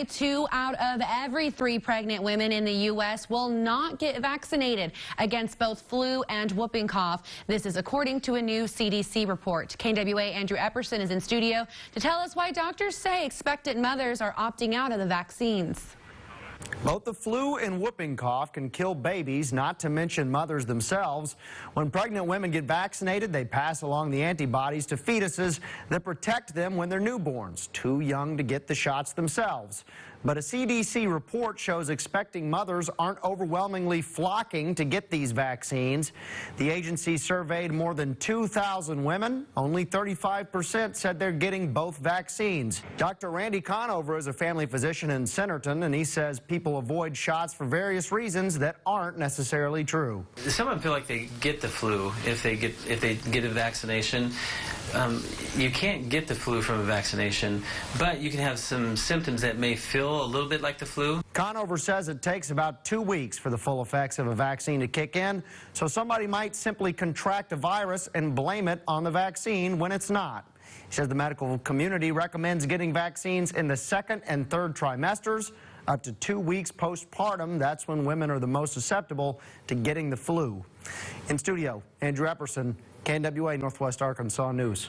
2 out of every 3 pregnant women in the U.S. will not get vaccinated against both flu and whooping cough. This is according to a new CDC report. KNWA Andrew Epperson is in studio to tell us why doctors say expectant mothers are opting out of the vaccines. Both the flu and whooping cough can kill babies, not to mention mothers themselves. When pregnant women get vaccinated, they pass along the antibodies to fetuses that protect them when they're newborns, too young to get the shots themselves. But a CDC report shows expecting mothers aren't overwhelmingly flocking to get these vaccines. The agency surveyed more than 2,000 women. Only 35% said they're getting both vaccines. Dr. Randy Conover is a family physician in Centerton, and he says people avoid shots for various reasons that aren't necessarily true. Some of them feel like they get the flu if they get a vaccination. You can't get the flu from a vaccination, but you can have some symptoms that may feel a little bit like the flu. Conover says it takes about 2 weeks for the full effects of a vaccine to kick in, so somebody might simply contract a virus and blame it on the vaccine when it's not. He says the medical community recommends getting vaccines in the 2nd and 3rd trimesters. Up to 2 weeks postpartum, that's when women are the most susceptible to getting the flu. In studio, Andrew Epperson, KNWA Northwest Arkansas News.